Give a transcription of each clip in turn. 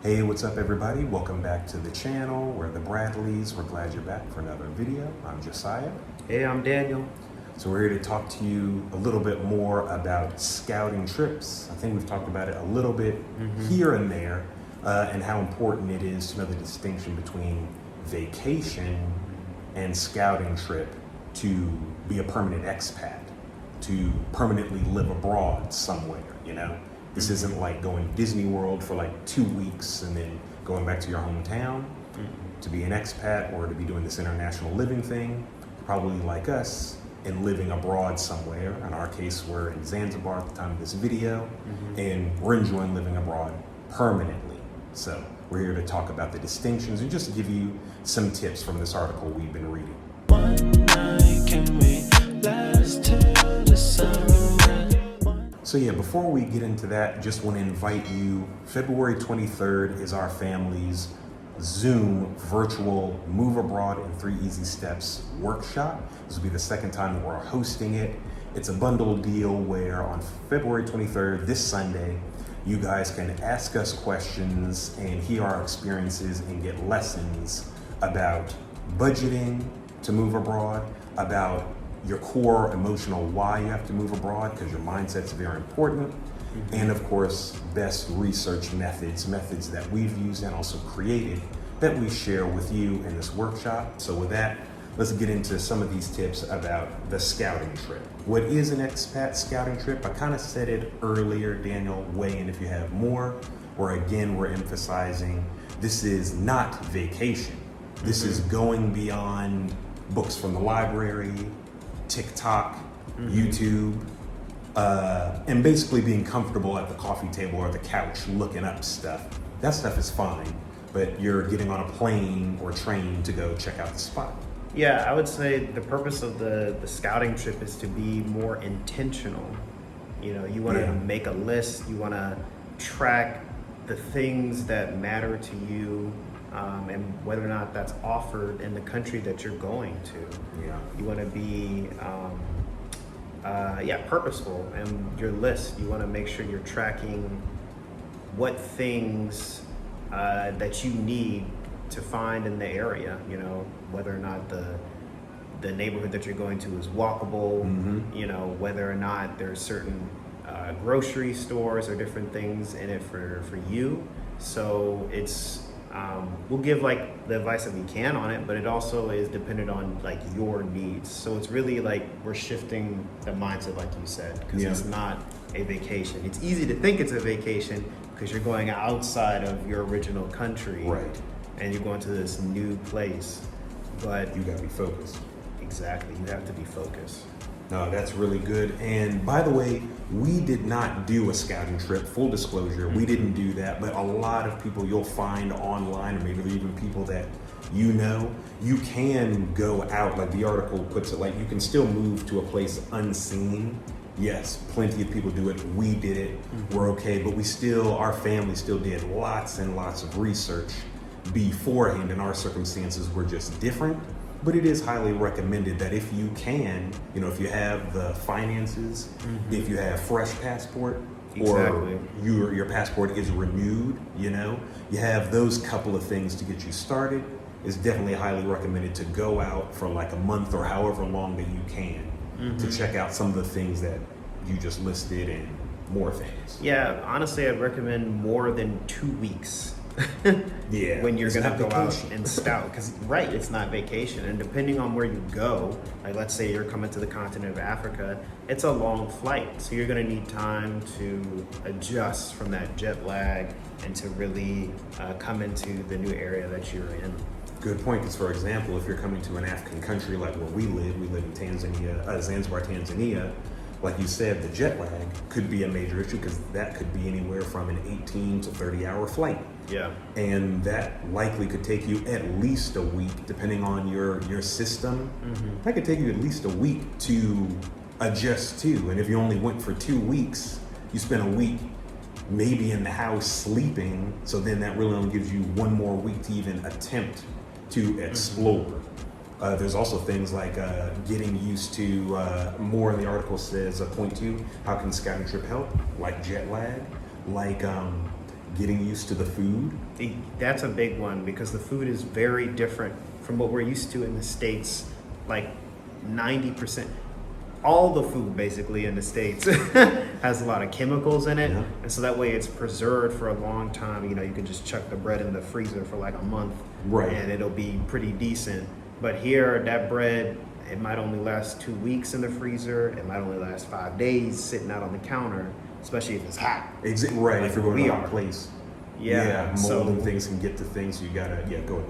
Hey, what's up everybody? Welcome back to the channel. We're the Bradleys. We're glad you're back for another video. I'm Josiah. Hey, I'm Daniel. So we're here to talk to you a little bit more about scouting trips. I think we've talked about it a little bit here and there, and how important it is to know the distinction between vacation and scouting trip to be a permanent expat, to permanently live abroad somewhere, you know? This isn't like going to Disney World for like 2 weeks and then going back to your hometown. To be an expat or to be doing this international living thing, probably like us, and living abroad somewhere. In our case, we're in Zanzibar at the time of this video, and we're enjoying living abroad permanently. So we're here to talk about the distinctions and just give you some tips from this article we've been reading. One night, can we last till the sunrise? So yeah, before we get into that, just want to invite you, February 23rd is our family's Zoom virtual Move Abroad in 3 Easy Steps workshop. This will be the second time that we're hosting it. It's a bundle deal where on February 23rd, this Sunday, you guys can ask us questions and hear our experiences and get lessons about budgeting to move abroad, about your core emotional why you have to move abroad, because your mindset's very important, and of course, best research methods that we've used and also created that we share with you in this workshop. So with that, let's get into some of these tips about the scouting trip. What is an expat scouting trip? I kind of said it earlier. Daniel, weigh in if you have more. Or again, we're emphasizing this is not vacation. This is going beyond books from the library, TikTok, YouTube, and basically being comfortable at the coffee table or the couch looking up stuff. That stuff is fine, but you're getting on a plane or train to go check out the spot. Yeah, I would say the purpose of the scouting trip is to be more intentional. You know, you want to make a list, you want to track the things that matter to you, and whether or not that's offered in the country that you're going to. Yeah. You want to be purposeful in your list. You want to make sure you're tracking what things that you need to find in the area, you know, whether or not the neighborhood that you're going to is walkable, you know, whether or not there's certain grocery stores or different things in it for you. So it's we'll give like the advice that we can on it, but it also is dependent on like your needs. So it's really like we're shifting the mindset, like you said, because it's not a vacation. It's easy to think it's a vacation because you're going outside of your original country, Right. And you're going to this new place. But You gotta be focused. exactly, you have to be focused. No, that's really good. And by the way, we did not do a scouting trip, full disclosure, we didn't do that, but a lot of people you'll find online, or maybe even people that you know, you can go out, like the article puts it, like you can still move to a place unseen. Yes, plenty of people do it, we did it, we're okay, but our family still did lots and lots of research beforehand, and our circumstances were just different. But it is highly recommended that if you can, you know, if you have the finances, if you have fresh passport, or your passport is renewed, you know, you have those couple of things to get you started, it's definitely highly recommended to go out for like a month or however long that you can to check out some of the things that you just listed and more things. Yeah, honestly, I'd recommend more than 2 weeks. Yeah, when you're it's gonna not go vacation. out and scout, because it's not vacation, and depending on where you go, like let's say you're coming to the continent of Africa, it's a long flight, so you're gonna need time to adjust from that jet lag and to really come into the new area that you're in. Good point, because for example, if you're coming to an African country like where we live in Tanzania, Zanzibar, Tanzania, like you said, the jet lag could be a major issue because that could be anywhere from an 18 to 30-hour flight. Yeah. And that likely could take you at least a week, depending on your system. That could take you at least a week to adjust to. And if you only went for 2 weeks, you spent a week maybe in the house sleeping. So then that really only gives you 1 more week to even attempt to explore. There's also things like getting used to, more in the article says, point 2, how can scouting trip help? Like jet lag, like getting used to the food. That's a big one because the food is very different from what we're used to in the States. Like 90%, all the food basically in the States has a lot of chemicals in it. Yeah. And so that way it's preserved for a long time. You know, you can just chuck the bread in the freezer for like a month, Right. and it'll be pretty decent. But here, that bread, it might only last 2 weeks in the freezer. It might only last 5 days sitting out on the counter, especially if it's hot. Right, Like if you're going we to a are. hot place. Yeah, mold so- and things can get to things, so you gotta, go ahead.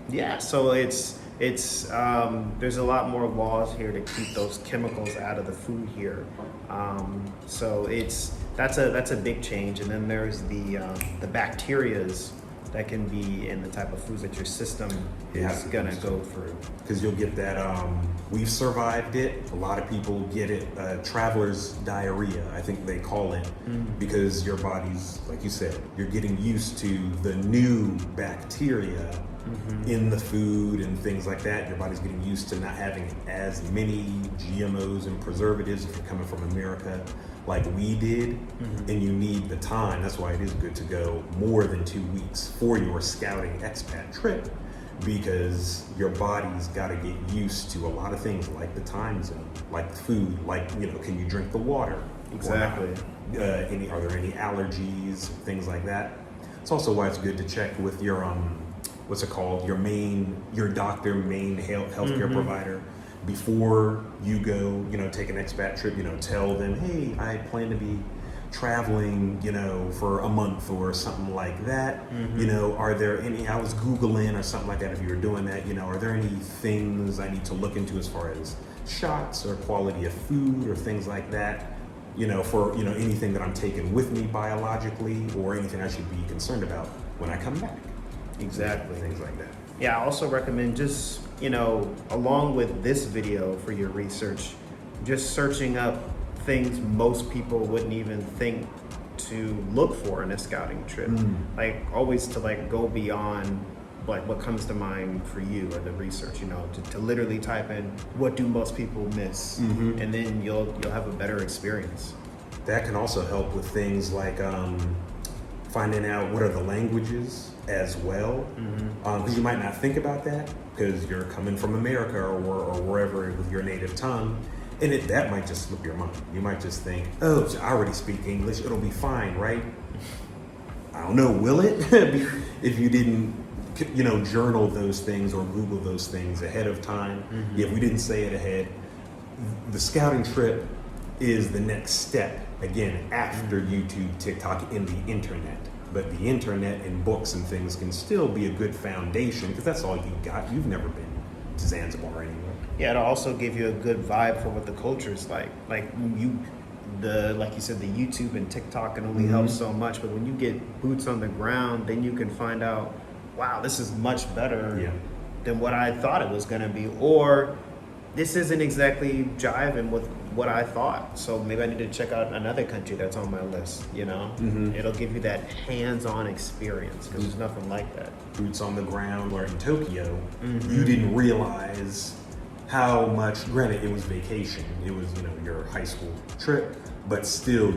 Yeah, so it's there's a lot more laws here to keep those chemicals out of the food here. So that's a big change. And then there's the bacterias that can be in the type of foods that your system Yeah. is gonna go through. Because you'll get that, we've survived it. A lot of people get it, traveler's diarrhea, I think they call it, because your body's, like you said, you're getting used to the new bacteria in the food and things like that. Your body's getting used to not having as many GMOs and preservatives if you're coming from America like we did, and you need the time. That's why it is good to go more than 2 weeks for your scouting expat trip, because your body's got to get used to a lot of things, like the time zone, like the food, like, can you drink the water? Exactly. Are there any allergies, things like that? It's also why it's good to check with your what's it called, your doctor, main healthcare provider, before you go, take an expat trip. Tell them, hey, I plan to be traveling, for a month or something like that. Are there any, I was Googling or something like that, if you were doing that, are there any things I need to look into as far as shots or quality of food or things like that, for, anything that I'm taking with me biologically, or anything I should be concerned about when I come back. Exactly. Things like that. Yeah, I also recommend just, along with this video for your research, just searching up things most people wouldn't even think to look for in a scouting trip. Like always to go beyond like what comes to mind for you or the research, to literally type in what do most people miss, and then you'll have a better experience. That can also help with things like finding out what are the languages as well, because you might not think about that because you're coming from America or wherever with your native tongue, and that might just slip your mind. You might just think, oh, I already speak English, it'll be fine, right? I don't know, will it? If you didn't, journal those things or Google those things ahead of time. If we didn't say it ahead, the scouting trip is the next step, again, after YouTube, TikTok, and the internet. But the internet and books and things can still be a good foundation, because that's all you got. You've never been to Zanzibar anyway. Yeah, it'll also give you a good vibe for what the culture is like. Like you said, the YouTube and TikTok can only help so much, but when you get boots on the ground, then you can find out, wow, this is much better than what I thought it was gonna be, or this isn't exactly jiving with what I thought. So maybe I need to check out another country that's on my list, It'll give you that hands-on experience, because there's nothing like that. Boots on the ground, or in Tokyo, you didn't realize how much, granted it was vacation, it was, your high school trip, but still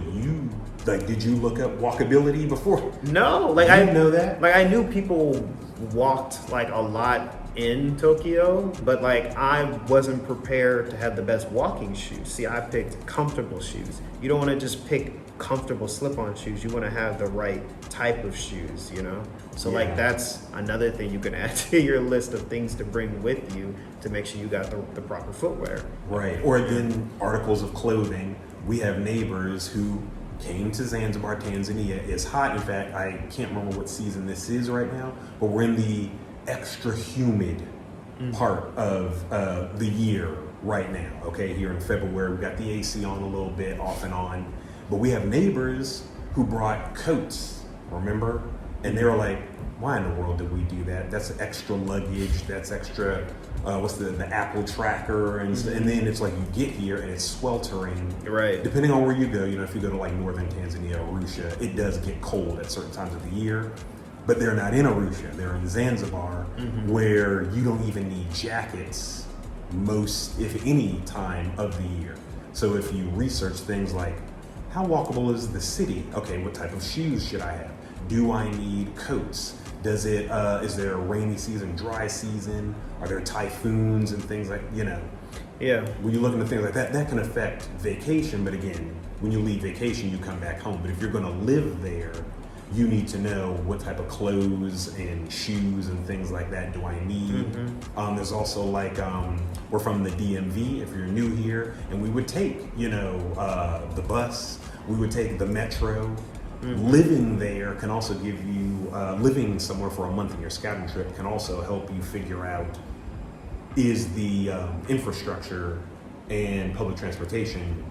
did you look up walkability before? No, I didn't know that. Like I knew people walked a lot in Tokyo, but I wasn't prepared to have the best walking shoes. See, I picked comfortable shoes. You don't want to just pick comfortable slip-on shoes. You want to have the right type of shoes, So that's another thing you can add to your list of things to bring with you to make sure you got the proper footwear. Right. Or then articles of clothing. We have neighbors who came to Zanzibar, Tanzania. It's hot. In fact, I can't remember what season this is right now, but we're in the extra humid part of the year right now. Okay, here in February, we got the AC on a little bit, off and on, but we have neighbors who brought coats, remember? And they were like, why in the world did we do that? That's extra luggage, that's extra, what's the Apple tracker, and then it's like you get here and it's sweltering. Right. Depending on where you go, if you go to northern Tanzania, Arusha, it does get cold at certain times of the year. But they're not in Arusha, they're in Zanzibar, where you don't even need jackets most, if any, time of the year. So if you research things like, how walkable is the city? Okay, what type of shoes should I have? Do I need coats? Does it? Is there a rainy season, dry season? Are there typhoons and things like, Yeah. when you look into things like that, that can affect vacation. But again, when you leave vacation, you come back home. But if you're going to live there, you need to know what type of clothes and shoes and things like that do I need. There's also like, we're from the DMV, if you're new here, and we would take, the bus, we would take the metro. Living there can also give you, living somewhere for a month in your scouting trip can also help you figure out, is the infrastructure and public transportation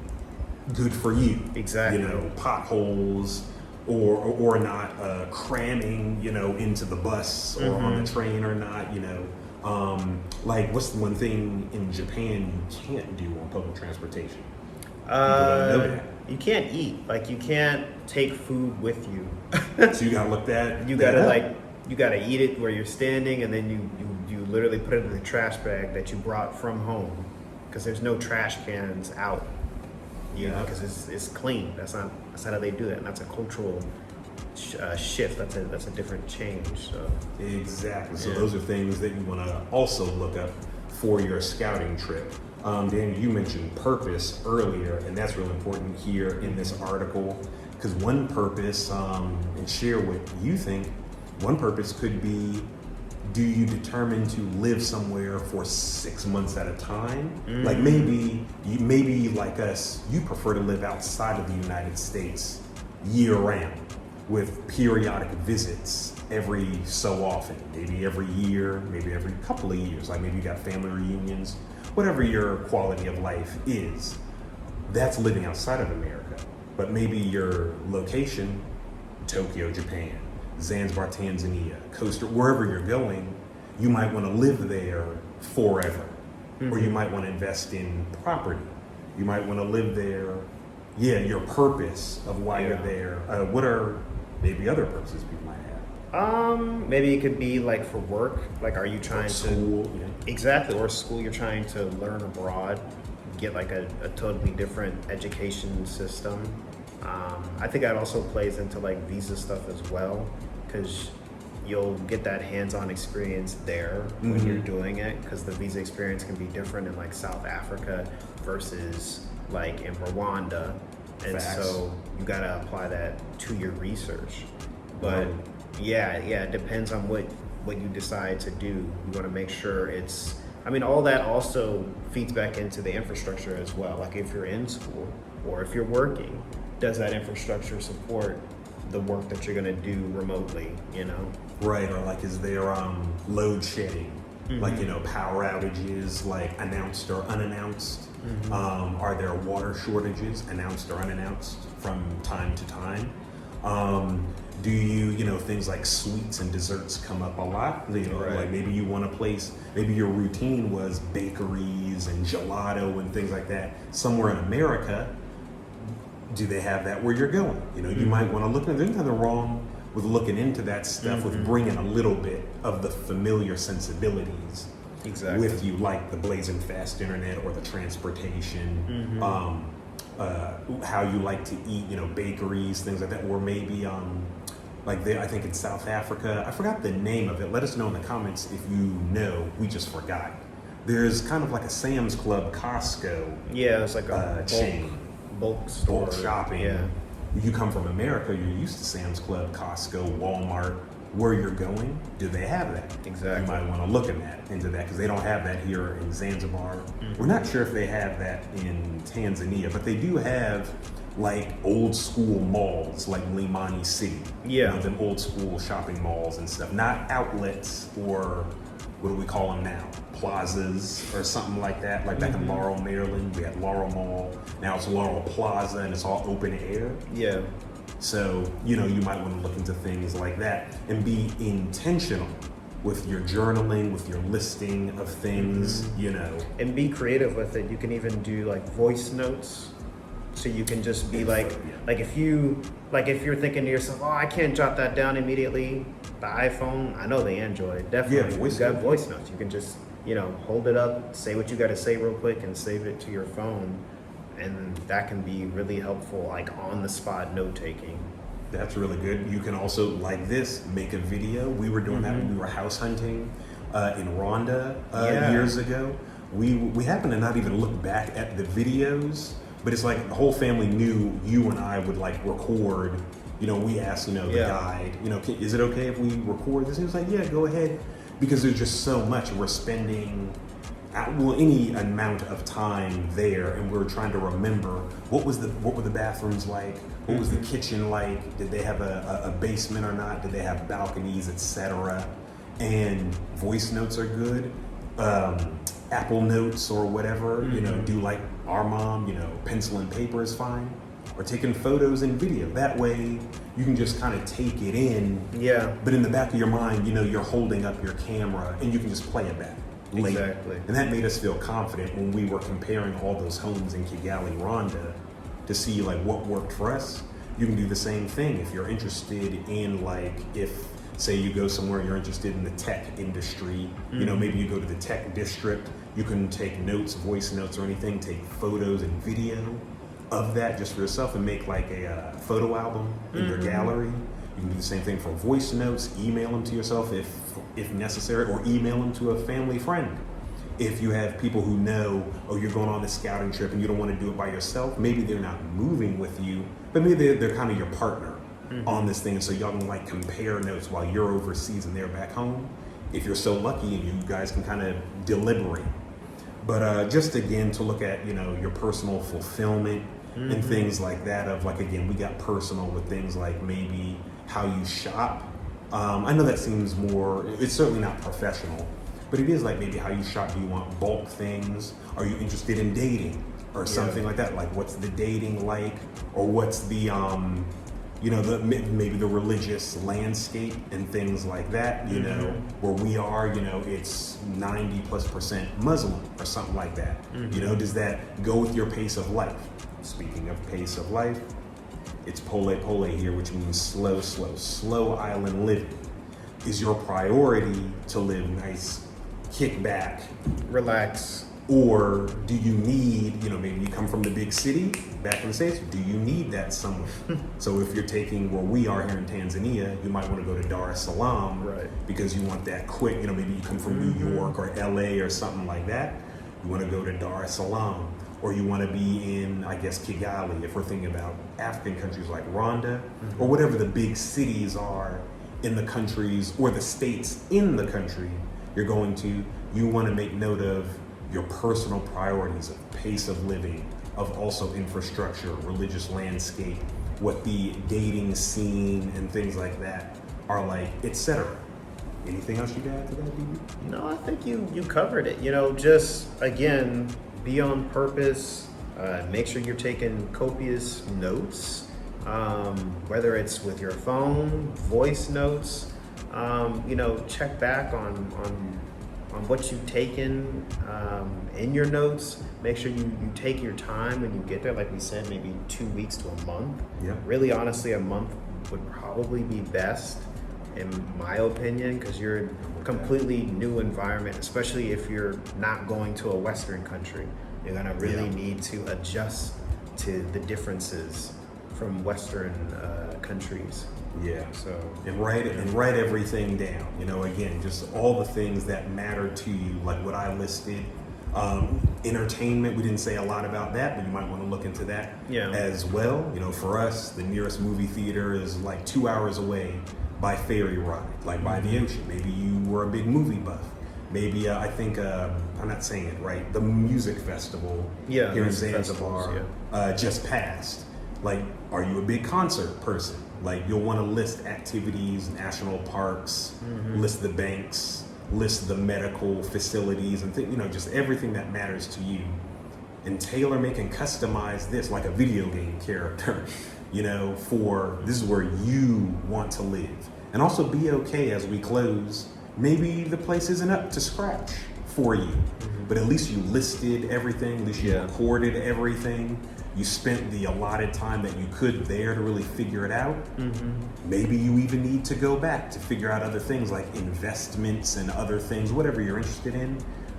good for you? Exactly. Potholes or not, cramming, into the bus or on the train or not, like what's the one thing in Japan you can't do on public transportation? People don't know that. You can't eat. Like, you can't take food with you. So you gotta look that. You gotta you gotta eat it where you're standing, and then you literally put it in the trash bag that you brought from home, because there's no trash cans out. Because it's clean. That's not how they do that. And that's a cultural shift. That's a different change. So Exactly. So those are things that you want to also look up for your scouting trip. Dan, you mentioned purpose earlier, and that's really important here in this article, because one purpose, and share what you think, one purpose could be, do you determine to live somewhere for 6 months at a time? Like maybe like us, you prefer to live outside of the United States year round with periodic visits every so often, maybe every year, maybe every couple of years, like maybe you got family reunions, whatever your quality of life is. That's living outside of America. But maybe your location, Tokyo, Japan, Zanzibar, Tanzania, Costa, wherever you're going, you might want to live there forever. Or you might want to invest in property. You might want to live there. Your purpose of why you're there. What are maybe other purposes people might have? Maybe it could be like for work. Like, are you trying to school? Exactly, or school, you're trying to learn abroad, get like a totally different education system. I think that also plays into like visa stuff as well, because you'll get that hands-on experience there when you're doing it, because the visa experience can be different in like South Africa versus like in Rwanda. And Facts. so you got to apply that to your research. But it depends on what you decide to do. You want to make sure all that also feeds back into the infrastructure as well. Like, if you're in school or if you're working, does that infrastructure support the work that you're going to do remotely, Right, or like, is there load shedding, like, power outages, like announced or unannounced? Are there water shortages, announced or unannounced, from time to time? Do you, things like sweets and desserts come up a lot? Right. Like maybe you want a place, maybe your routine was bakeries and gelato and things like that. Somewhere in America, do they have that where you're going? You might want to look. There's nothing wrong with looking into that stuff, with bringing a little bit of the familiar sensibilities with you, like the blazing fast internet or the transportation, how you like to eat, bakeries, things like that, or maybe I think in South Africa, I forgot the name of it. Let us know in the comments if you know. We just forgot. There's kind of like a Sam's Club, Costco. Yeah, it's like a chain. Bulk store. Bulk shopping. Yeah. You come from America, you're used to Sam's Club, Costco, Walmart. Where you're going, do they have that? Exactly. You might want to look into that, because they don't have that here in Zanzibar. We're not sure if they have that in Tanzania, but they do have like old school malls, like Limani City. Yeah. Them old school shopping malls and stuff. Not outlets, or what do we call them now? Plazas or something like that. Like back in Laurel, Maryland, we had Laurel Mall. Now it's Laurel Plaza, and it's all open air. Yeah. So, you might want to look into things like that and be intentional with your journaling, with your listing of things, And be creative with it. You can even do like voice notes. So you can just be like if you're thinking to yourself, I can't jot that down immediately. The iPhone, I know the Android, definitely. voice you got notes. voice notes. You can just, hold it up, say what you got to say real quick, and save it to your phone. And that can be really helpful, like on the spot note taking. That's really good. You can also, like this, make a video. We were doing that when we were house hunting in Rhonda years ago. We happened to not even look back at the videos, but it's like the whole family knew you and I would like record. You know, we asked, you know, the guide, you know, is it okay if we record this? He was like, yeah, go ahead. Because there's just so much. We're spending any amount of time there, and we're trying to remember what were the bathrooms like, what was the kitchen like, did they have a basement or not, did they have balconies, etc. And voice notes are good. Apple Notes or whatever, you know, do like our mom, you know, pencil and paper is fine. Or taking photos and video. That way you can just kind of take it in. Yeah. But in the back of your mind, you know, you're holding up your camera and you can just play it back later. Exactly. And that made us feel confident when we were comparing all those homes in Kigali, Rwanda, to see like what worked for us. You can do the same thing if you're interested in, like, if say you go somewhere you're interested in the tech industry, you know, maybe you go to the tech district, you can take notes, voice notes or anything, take photos and video of that just for yourself and make like a photo album in your gallery. You can do the same thing for voice notes, email them to yourself if necessary, or email them to a family friend. If you have people who know, oh, you're going on a scouting trip and you don't want to do it by yourself, maybe they're not moving with you, but maybe they're kind of your partner on this thing, so y'all can like compare notes while you're overseas and they're back home. If you're so lucky, and you guys can kind of deliberate. But just again to look at, you know, your personal fulfillment and things like that, of like, again, we got personal with things like maybe how you shop. I know that seems more, it's certainly not professional, but it is like maybe how you shop. Do you want bulk things? Are you interested in dating or something like that? Like, what's the dating like? Or what's the, you know, maybe the religious landscape and things like that, you know, where we are, you know, it's 90+% Muslim or something like that. You know, does that go with your pace of life? Speaking of pace of life, it's pole pole here, which means slow island living. Is your priority to live nice, kick back, relax? Or do you need, you know, maybe you come from the big city back in the States, do you need that somewhere? So if you're taking where we are here in Tanzania, you might want to go to Dar es Salaam, right? Because you want that quick, you know, maybe you come from New York or LA or something like that. You want to go to Dar es Salaam. Or you want to be in, I guess, Kigali, if we're thinking about African countries like Rwanda, or whatever the big cities are in the countries, or the states in the country you're going to. You want to make note of your personal priorities of pace of living, of also infrastructure, religious landscape, what the dating scene and things like that are like, etc. Anything else you got to add to that, DB? No, I think you covered it. You know, just again, be on purpose. Make sure you're taking copious notes, whether it's with your phone, voice notes. You know, check back on what you've taken in your notes. Make sure you take your time when you get there. Like we said, maybe 2 weeks to a month. Yeah. Really, honestly, a month would probably be best, in my opinion, because you're in a completely new environment, especially if you're not going to a Western country. You're gonna really need to adjust to the differences from Western countries. Yeah. So and write everything down. You know, again, just all the things that matter to you, like what I listed. Entertainment, we didn't say a lot about that, but you might want to look into that as well. You know, for us, the nearest movie theater is like 2 hours away by ferry ride, like by the ocean. Maybe you were a big movie buff. Maybe I think I'm not saying it right. The music festival here in Zanzibar just passed. Like, are you a big concert person? Like, you'll want to list activities, national parks, list the banks, list the medical facilities, and you know, just everything that matters to you. And tailor make and customize this like a video game character. You know, for this is where you want to live. And also be okay as we close. Maybe the place isn't up to scratch for you, but at least you listed everything, at least you recorded everything. You spent the allotted time that you could there to really figure it out. Maybe you even need to go back to figure out other things like investments and other things, whatever you're interested in.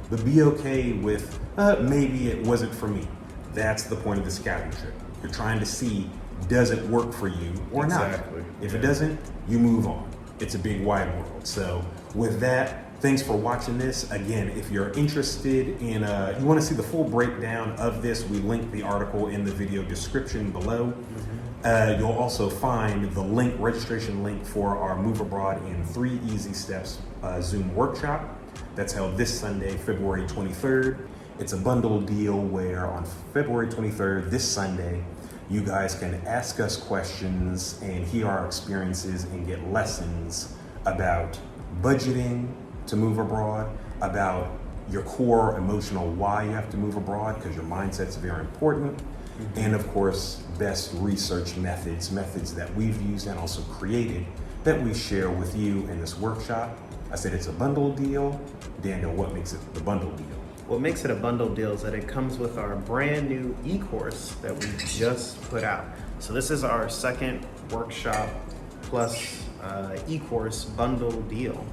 But be okay with, maybe it wasn't for me. That's the point of the scouting trip. You're trying to see, does it work for you or Exactly. not? If Yeah. it doesn't, you move on. It's a big wide world. So with that, thanks for watching this. Again, if you're interested in, you want to see the full breakdown of this, we link the article in the video description below. You'll also find the link, registration link for our Move Abroad in 3 Easy Steps Zoom workshop that's held this Sunday, February 23rd. It's a bundle deal where on February 23rd, this Sunday, you guys can ask us questions and hear our experiences and get lessons about budgeting to move abroad, about your core emotional why you have to move abroad, because your mindset's very important. And of course, best research methods that we've used and also created that we share with you in this workshop. I said it's a bundle deal. Daniel, what makes it the bundle deal? What makes it a bundle deal is that it comes with our brand new e-course that we just put out. So this is our second workshop plus e-course bundle deal.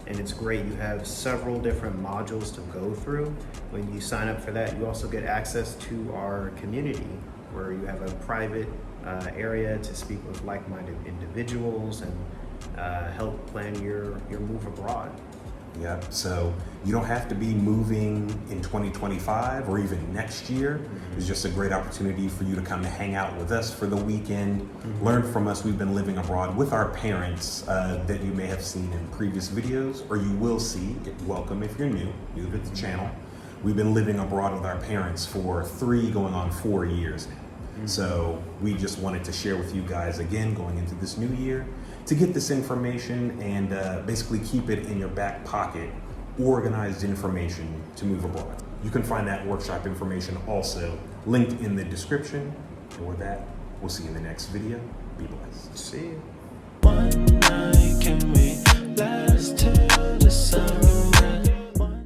And it's great. You have several different modules to go through. When you sign up for that, you also get access to our community where you have a private area to speak with like-minded individuals and help plan your move abroad. Yep. So you don't have to be moving in 2025 or even next year. It's just a great opportunity for you to come hang out with us for the weekend, learn from us. We've been living abroad with our parents that you may have seen in previous videos, or you will see. Welcome if you're new to the channel. We've been living abroad with our parents for 3 going on 4 years now. So we just wanted to share with you guys again going into this new year to get this information and basically keep it in your back pocket, organized information to move abroad. You can find that workshop information also linked in the description. And with that, we'll see you in the next video. Be blessed. See you. One night, can we last?